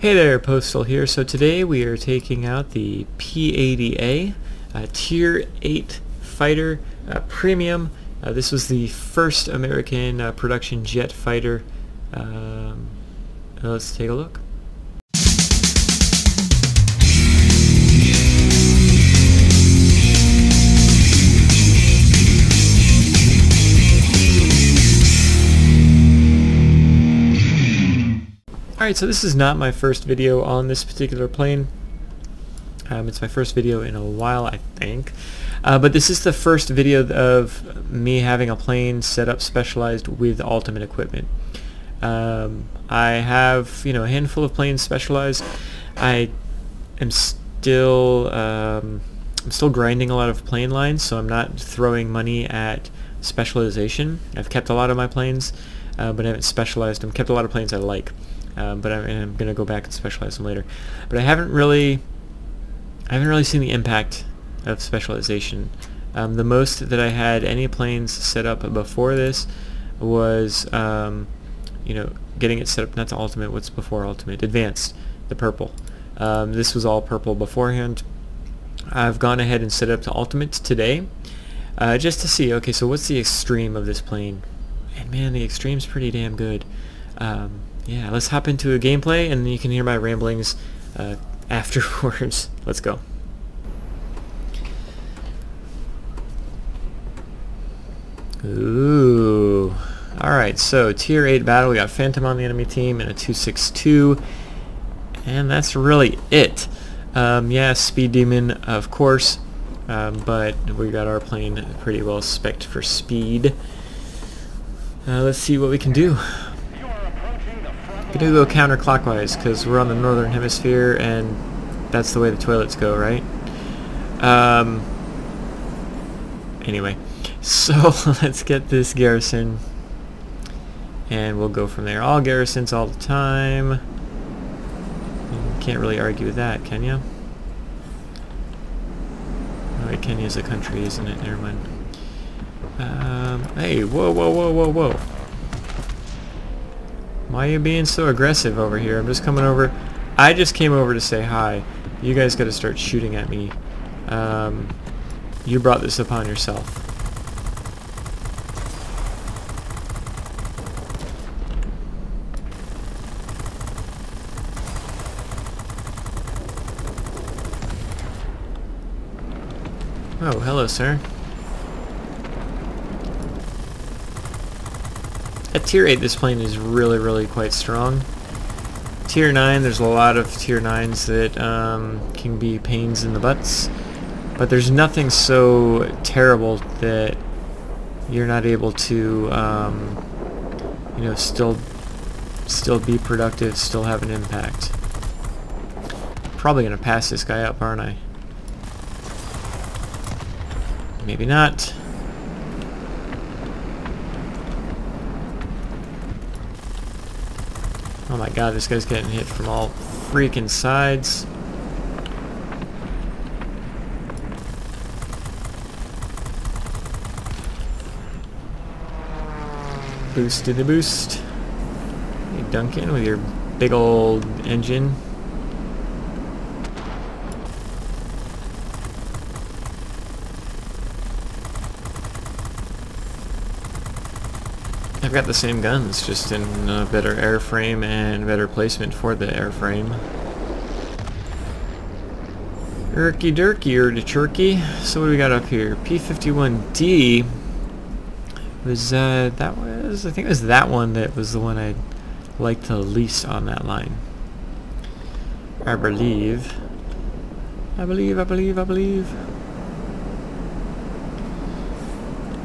Hey there, Postal here. So today we are taking out the P-80A, Tier 8 fighter, premium. This was the first American production jet fighter. Let's take a look. Alright, so this is not my first video on this particular plane. It's my first video in a while, I think. But this is the first video of me having a plane set up specialized with ultimate equipment. I have, a handful of planes specialized. I am still grinding a lot of plane lines, so I'm not throwing money at specialization. I've kept a lot of my planes, but I haven't specialized them. Kept a lot of planes I like. But I'm going to go back and specialize them later. But I haven't really seen the impact of specialization. The most that I had any planes set up before this was, getting it set up not to ultimate. What's before ultimate? Advanced, the purple. This was all purple beforehand. I've gone ahead and set it up to ultimate today, just to see. Okay, so what's the extreme of this plane? And man, the extreme's pretty damn good. Yeah, let's hop into a gameplay, and you can hear my ramblings afterwards. Let's go. Ooh. Alright, so Tier 8 battle. We got Phantom on the enemy team and a 262. And that's really it. Yeah, Speed Demon, of course. But we got our plane pretty well spec'd for speed. Let's see what we can do. Gonna go counterclockwise because we're on the northern hemisphere and that's the way the toilets go, right? Anyway, so let's get this garrison and we'll go from there. All garrisons all the time. You can't really argue with that, can you? Oh wait, Kenya's a country, isn't it? Never mind. Hey, whoa, whoa, whoa, whoa, whoa. Why are you being so aggressive over here? I'm just coming over. I just came over to say hi. You guys got to start shooting at me. You brought this upon yourself. Oh, hello, sir. At Tier 8, this plane is really quite strong. Tier 9, there's a lot of Tier 9s that can be pains in the butts, but there's nothing so terrible that you're not able to, still be productive, still have an impact. Probably gonna pass this guy up, aren't I? Maybe not. Oh my god, this guy's getting hit from all freaking sides. Boost to the boost. Hey Duncan with your big old engine. I've got the same guns, just in a better airframe and better placement for the airframe. Erky durky, erdy-churky. So what do we got up here? P-51D was, I think it was that one that was the one I liked the least on that line. I believe.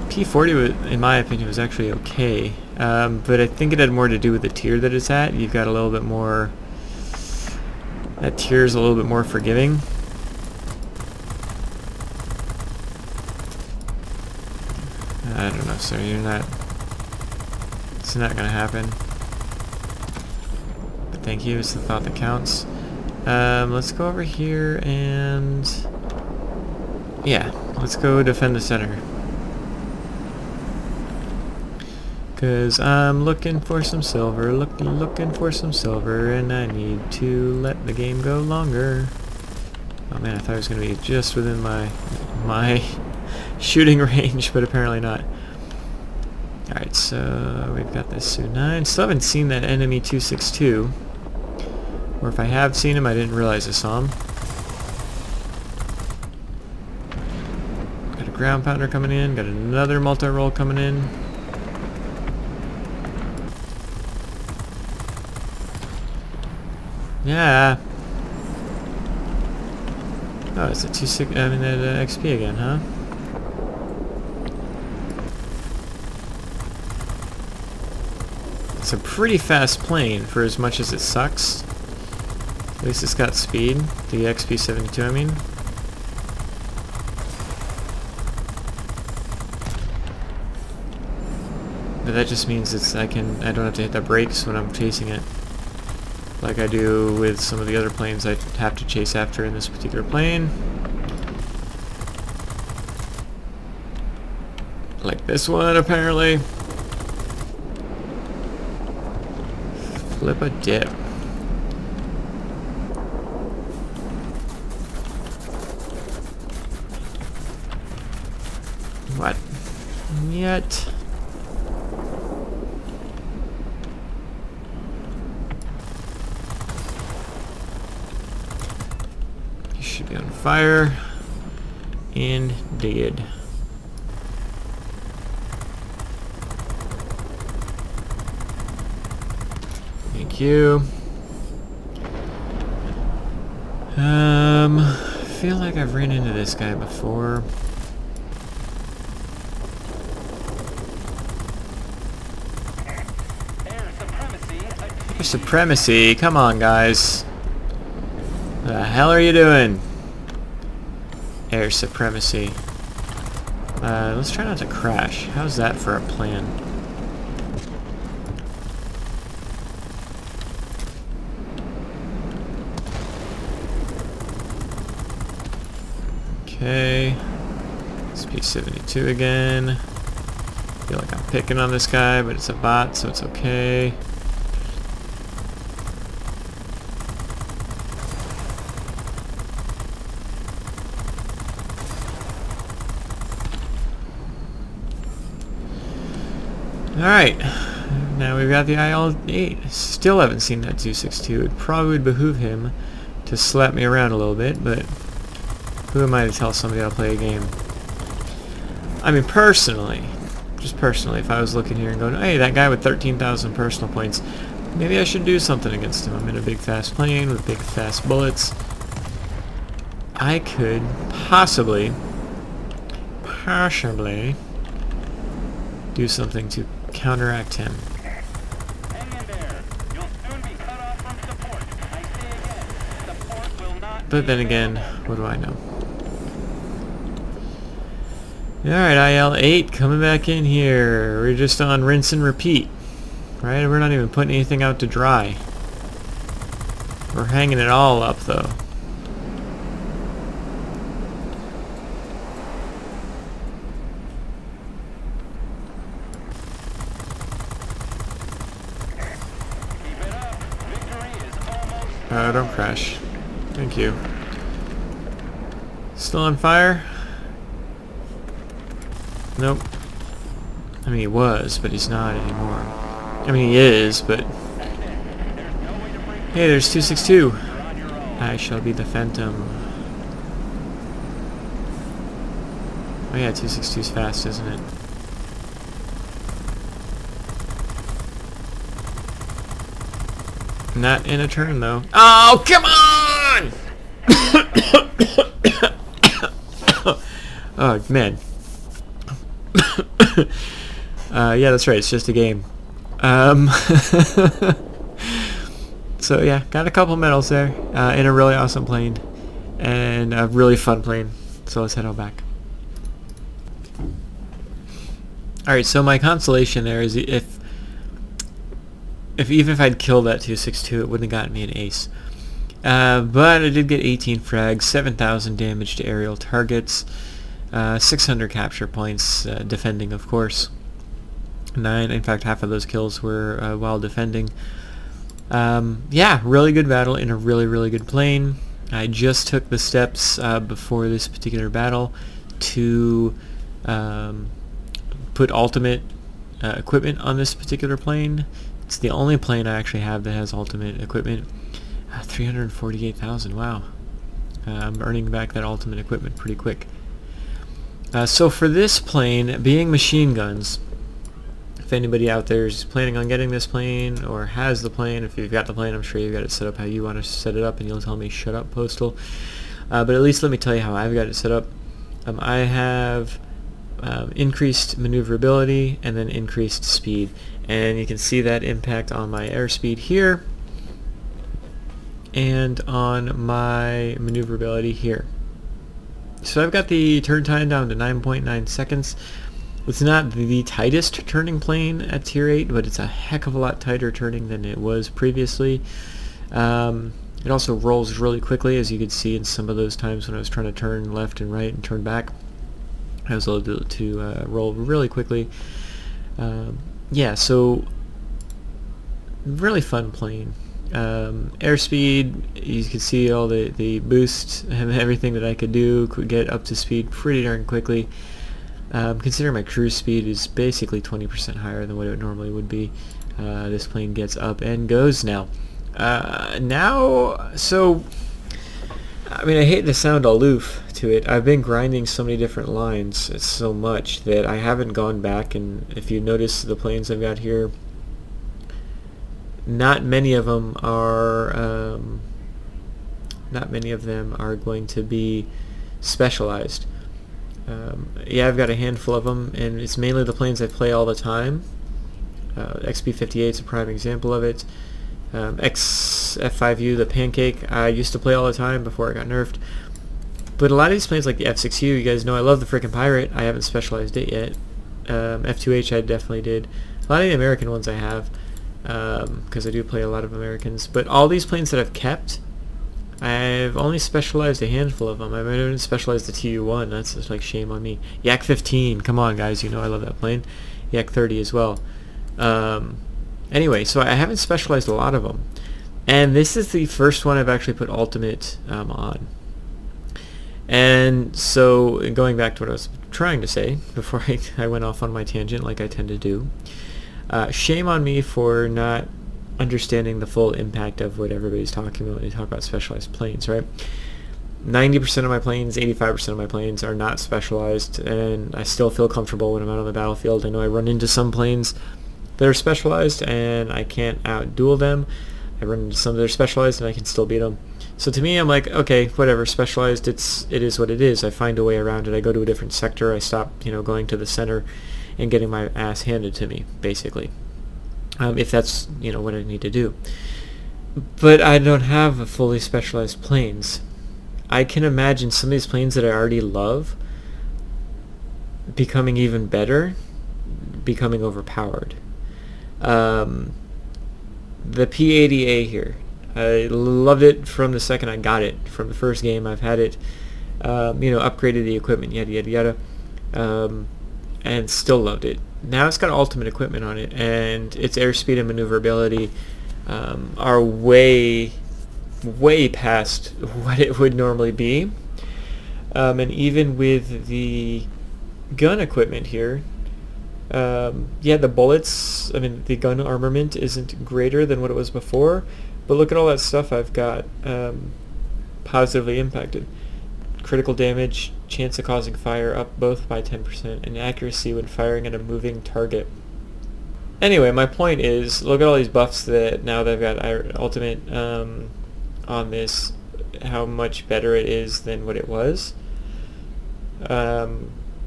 P-40, in my opinion, was actually okay, but I think it had more to do with the tier that it's at. You've got a little bit more... That tier is a little bit more forgiving. I don't know, sir. You're not... It's not gonna happen. But thank you. It's the thought that counts. Let's go over here and... Yeah, let's go defend the center. Cause I'm looking for some silver, looking for some silver, and I need to let the game go longer. Oh man, I thought it was gonna be just within my shooting range, but apparently not. Alright, so we've got this Su-9. Still haven't seen that enemy 262. Or if I have seen him, I didn't realize I saw him. Got a ground pounder coming in, got another multi-roll coming in. Yeah. Oh, it's a that XP again, huh? It's a pretty fast plane for as much as it sucks. At least it's got speed. The XP-72, I mean. But that just means I don't have to hit the brakes when I'm chasing it, like I do with some of the other planes I have to chase after in this particular plane. Like this one, apparently. Flip a dip. What? Yet. You should be on fire. Indeed. Thank you. I feel like I've ran into this guy before. Air supremacy, come on guys. What the hell are you doing? Air supremacy. Let's try not to crash. How's that for a plan? Okay. SP-72 again. Feel like I'm picking on this guy, but it's a bot, so it's okay. Alright, now we've got the IL-8. Still haven't seen that 262. It probably would behoove him to slap me around a little bit, but who am I to tell somebody how to play a game? I mean, personally, just personally, if I was looking here and going, hey, that guy with 13,000 personal points, maybe I should do something against him. I'm in a big fast plane with big fast bullets. I could possibly do something to counteract him. But then again, what do I know? Alright, IL-8 coming back in here. We're just on rinse and repeat. Right? We're not even putting anything out to dry. We're hanging it all up though. Don't crash. Thank you. Still on fire? Nope. I mean, he was, but he's not anymore. I mean, he is, but... Hey, there's 262. I shall be the Phantom. Oh yeah, 262's fast, isn't it? Not in a turn, though. Oh, come on! Oh, man. Yeah, that's right. It's just a game. So, yeah, got a couple medals there in a really awesome plane and a really fun plane. So let's head on back. Alright, so my consolation there is even if I'd killed that 262, it wouldn't have gotten me an ace. But I did get 18 frags, 7,000 damage to aerial targets, 600 capture points, defending of course. 9. In fact, half of those kills were while defending. Yeah, really good battle in a really good plane. I just took the steps before this particular battle to put ultimate equipment on this particular plane. It's the only plane I actually have that has ultimate equipment. 348,000, wow. I'm earning back that ultimate equipment pretty quick. So for this plane, being machine guns, if anybody out there is planning on getting this plane or has the plane, if you've got the plane, I'm sure you've got it set up how you want to set it up, and you'll tell me shut up, Postal. But at least let me tell you how I've got it set up. I have increased maneuverability and then increased speed, and you can see that impact on my airspeed here and on my maneuverability here. So I've got the turn time down to 9.9 seconds. It's not the tightest turning plane at tier 8, but it's a heck of a lot tighter turning than it was previously. It also rolls really quickly, as you could see in some of those times when I was trying to turn left and right and turn back. I was able to roll really quickly. Yeah, so really fun plane. Airspeed, you can see all the boost and everything that I could do, could get up to speed pretty darn quickly. Considering my cruise speed is basically 20% higher than what it normally would be, this plane gets up and goes now. So I mean, I hate to sound aloof to it. I've been grinding so many different lines so much that I haven't gone back, and if you notice the planes I've got here, not many of them are going to be specialized. Yeah, I've got a handful of them, and it's mainly the planes I play all the time. XP-58 is a prime example of it. F5U, the Pancake, I used to play all the time before it got nerfed. But a lot of these planes, like the F6U, you guys know I love the frickin' Pirate. I haven't specialized it yet. F2H I definitely did. A lot of the American ones I have, because I do play a lot of Americans. But all these planes that I've kept, I've only specialized a handful of them. I might have specialized the TU-1. That's just like shame on me. Yak-15, come on guys, you know I love that plane. Yak-30 as well. Anyway, so I haven't specialized a lot of them. And this is the first one I've actually put ultimate on. And so, going back to what I was trying to say before I went off on my tangent like I tend to do, shame on me for not understanding the full impact of what everybody's talking about when they talk about specialized planes, right? 90% of my planes, 85% of my planes are not specialized, and I still feel comfortable when I'm out on the battlefield. I know I run into some planes that are specialized and I can't out-duel them. I run into some that are specialized and I can still beat them. So to me, I'm like, okay, whatever, specialized, it is what it is. I find a way around it. I go to a different sector. I stop, going to the center and getting my ass handed to me, basically. If that's, what I need to do. But I don't have a fully specialized planes. I can imagine some of these planes that I already love becoming even better, becoming overpowered. The P-80A here, I loved it from the second I got it. From the first game I've had it, upgraded the equipment, yada yada yada, and still loved it. Now it's got ultimate equipment on it, and its airspeed and maneuverability are way past what it would normally be. And even with the gun equipment here, yeah, the bullets, the gun armament isn't greater than what it was before, but look at all that stuff I've got positively impacted. Critical damage, chance of causing fire up both by 10%, and accuracy when firing at a moving target. Anyway, my point is, look at all these buffs that now they've got ultimate on this, how much better it is than what it was.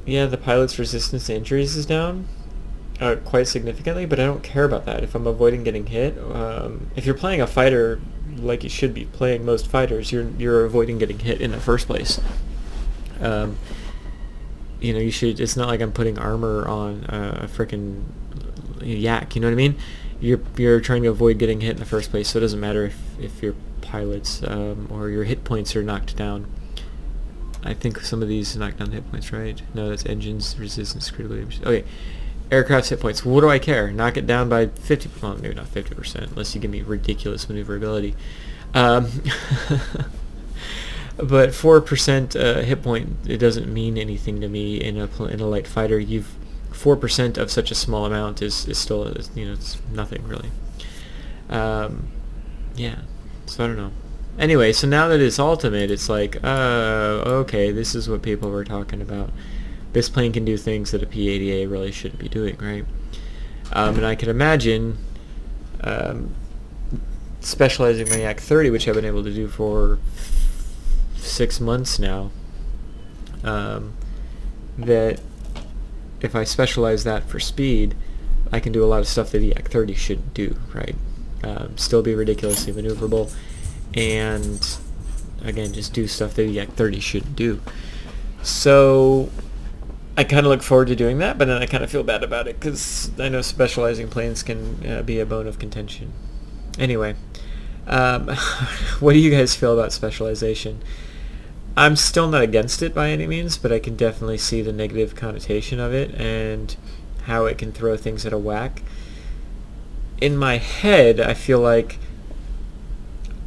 Yeah, the pilot's resistance to injuries is down quite significantly, but I don't care about that if I'm avoiding getting hit. If you're playing a fighter like you should be playing most fighters, you're avoiding getting hit in the first place. You should. It's not like I'm putting armor on a frickin' yak. You know what I mean? You're trying to avoid getting hit in the first place, so it doesn't matter if your pilots or your hit points are knocked down. I think some of these knock down hit points, right? No, that's engines, resistance, critical damage. Okay. aircraft's hit points. What do I care? Knock it down by 50. Well, maybe not 50%, unless you give me ridiculous maneuverability. But 4% hit point, it doesn't mean anything to me in a light fighter. 4% of such a small amount is still, it's nothing really. Yeah, so I don't know. Anyway, so now that it's ultimate, it's like, okay, this is what people were talking about. This plane can do things that a P-80A really shouldn't be doing, right? And I can imagine specializing my Yak 30, which I've been able to do for 6 months now, that if I specialize that for speed, I can do a lot of stuff that the Yak 30 shouldn't do, right? Still be ridiculously maneuverable, and again, just do stuff that the Yak 30 shouldn't do. So I kind of look forward to doing that, but then I kind of feel bad about it because I know specializing planes can be a bone of contention. Anyway, what do you guys feel about specialization? I'm still not against it by any means, but I can definitely see the negative connotation of it and how it can throw things at a whack. In my head, I feel like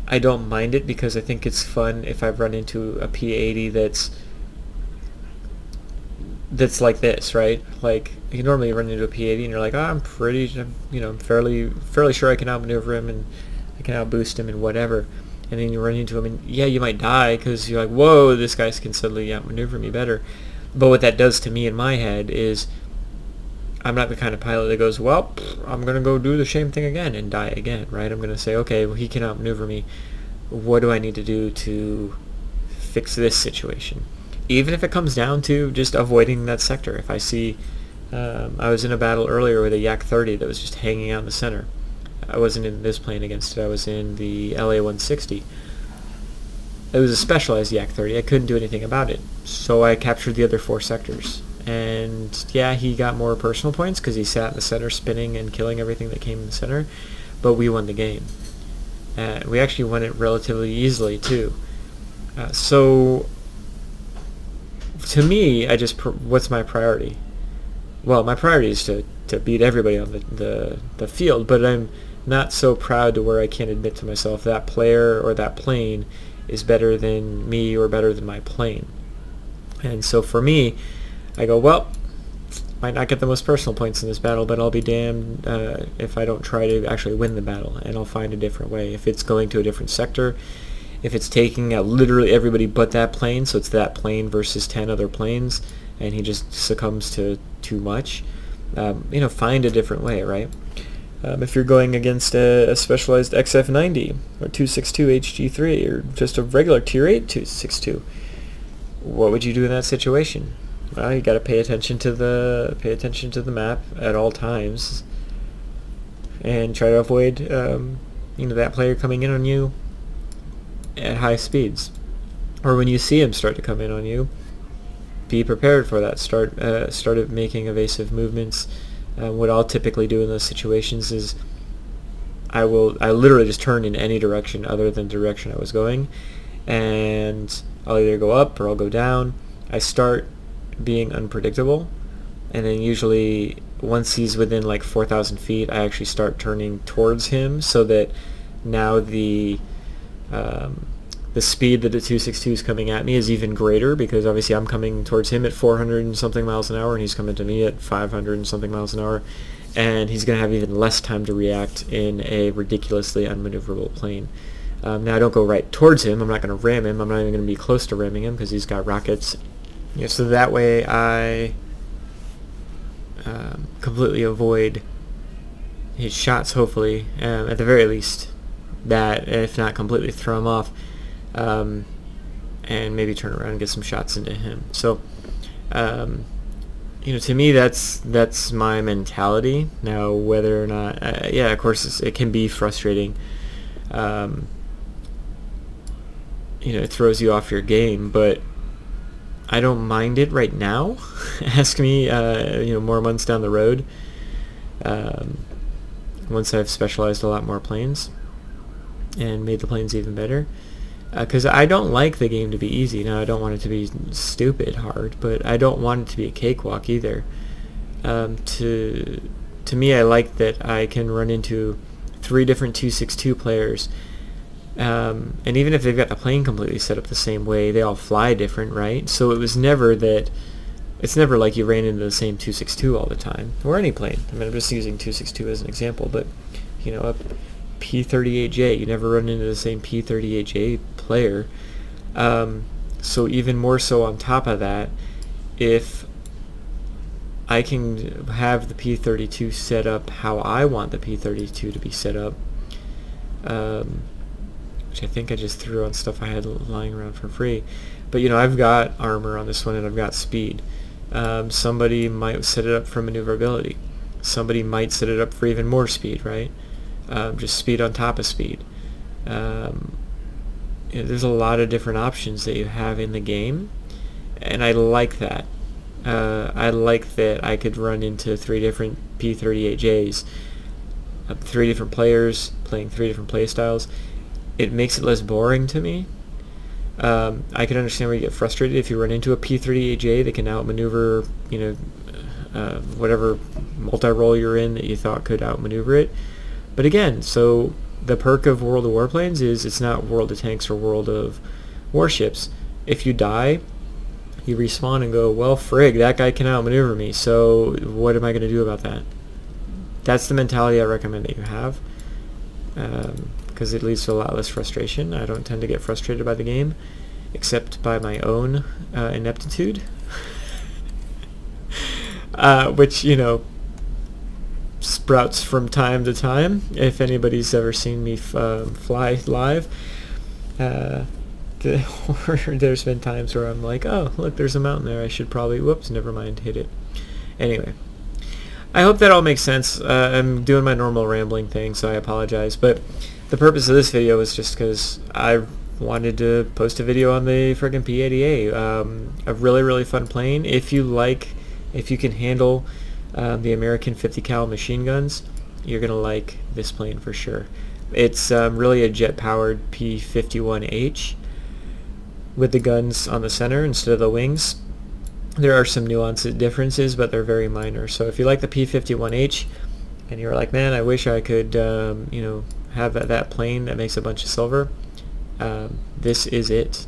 I don't mind it because I think it's fun if I've run into a P-80 that's like this, right? Like, you normally run into a P-80 and you're like, oh, I'm fairly sure I can outmaneuver him and I can outboost him and whatever. And then you run into him and yeah, you might die because you're like, whoa, this guy can suddenly outmaneuver me better. But what that does to me in my head is I'm not the kind of pilot that goes, well, I'm going to go do the same thing again and die again, right? I'm going to say, okay, well, he can outmaneuver me. What do I need to do to fix this situation? Even if it comes down to just avoiding that sector. If I see, I was in a battle earlier with a Yak 30 that was just hanging out in the center. I wasn't in this plane against it. I was in the LA-160. It was a specialized Yak 30. I couldn't do anything about it. So I captured the other 4 sectors. And yeah, he got more personal points because he sat in the center spinning and killing everything that came in the center. But we won the game. We actually won it relatively easily too. So to me, what's my priority? Well, my priority is to beat everybody on the field, but I'm not so proud to where I can't admit to myself that player or that plane is better than me or better than my plane. And so for me, I go, well, might not get the most personal points in this battle, but I'll be damned if I don't try to actually win the battle, and I'll find a different way. If it's going to a different sector, if it's taking out literally everybody but that plane, so it's that plane versus 10 other planes, and he just succumbs to too much, find a different way, right? If you're going against a specialized XF90 or 262 HG3 or just a regular Tier 8 262, what would you do in that situation? Well, you got to pay attention to the map at all times and try to avoid that player coming in on you at high speeds, or when you see him start to come in on you, be prepared for that. Start making evasive movements. What I'll typically do in those situations is I literally just turn in any direction other than the direction I was going, and I'll either go up or I'll go down. I start being unpredictable, and then usually once he's within like 4,000 feet, I actually start turning towards him so that now the speed that the 262 is coming at me is even greater, because obviously I'm coming towards him at 400 and something miles an hour and he's coming to me at 500 and something miles an hour, and he's going to have even less time to react in a ridiculously unmaneuverable plane. Now I don't go right towards him. I'm not going to ram him. I'm not even going to be close to ramming him because he's got rockets. So that way I completely avoid his shots, hopefully, at the very least, that if not completely throw him off, and maybe turn around and get some shots into him. So to me that's my mentality. Now whether or not yeah, of course it can be frustrating. It throws you off your game, but I don't mind it right now. Ask me more months down the road, once I've specialized a lot more planes and made the planes even better, because I don't like the game to be easy. Now I don't want it to be stupid hard, but I don't want it to be a cakewalk either. To me, I like that I can run into 3 different 262 players, and even if they've got the plane completely set up the same way, they all fly different, right? So it was never that. It's never like you ran into the same 262 all the time, or any plane. I mean, I'm just using 262 as an example, but you know, a P-80A, you never run into the same P-80A player. So even more so on top of that, if I can have the P-32 set up how I want the P-32 to be set up, which I think I just threw on stuff I had lying around for free. But you know, I've got armor on this one and I've got speed. Somebody might set it up for maneuverability. Somebody might set it up for even more speed, right? Just speed on top of speed. You know, there's a lot of different options that you have in the game, and I like that. I like that I could run into 3 different P-38Js, 3 different players playing 3 different play styles. It makes it less boring to me. I can understand where you get frustrated if you run into a P-38J that can outmaneuver, you know, whatever multi-role you're in that you thought could outmaneuver it. But again, so the perk of World of Warplanes is it's not World of Tanks or World of Warships. If you die, you respawn and go, well, frig, that guy can outmaneuver me, so what am I going to do about that? That's the mentality I recommend that you have, because it leads to a lot less frustration. I don't tend to get frustrated by the game, except by my own ineptitude, which, you know, sprouts from time to time. If anybody's ever seen me fly live, there's been times where I'm like, oh, look, there's a mountain there. I should probably, whoops, never mind, hit it. Anyway, I hope that all makes sense. I'm doing my normal rambling thing, so I apologize. But the purpose of this video was just because I wanted to post a video on the friggin' P-80A. A really, really fun plane. If you can handle the American 50 cal machine guns, you're gonna like this plane for sure. It's really a jet-powered P-51H with the guns on the center instead of the wings. There are some differences, but they're very minor. So if you like the P-51H and you're like, man, I wish I could you know, have that plane that makes a bunch of silver, this is it,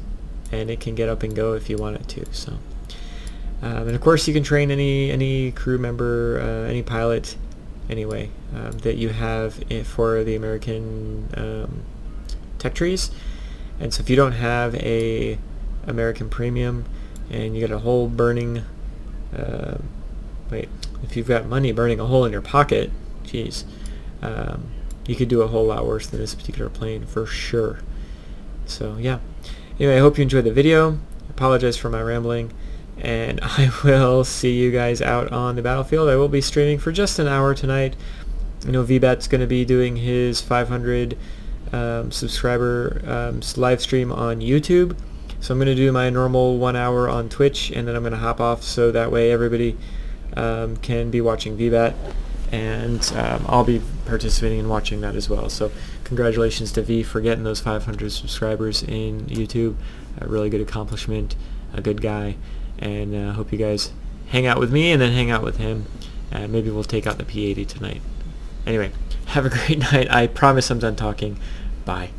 and it can get up and go if you want it to. So and of course you can train any crew member, any pilot anyway, that you have for the American tech trees. And so if you don't have a American Premium and you got a hole burning, if you've got money burning a hole in your pocket, geez, you could do a whole lot worse than this particular plane for sure. So yeah, anyway, I hope you enjoyed the video. I apologize for my rambling, and I will see you guys out on the battlefield. I will be streaming for just an hour tonight. You know, VBAT's going to be doing his 500 subscriber live stream on YouTube, so I'm going to do my normal 1 hour on Twitch, and then I'm going to hop off so that way everybody can be watching VBAT, and I'll be participating in watching that as well. So congratulations to V for getting those 500 subscribers in YouTube. A really good accomplishment, a good guy, and hope you guys hang out with me and then hang out with him, and maybe we'll take out the P-80 tonight. Anyway, have a great night. I promise I'm done talking. Bye.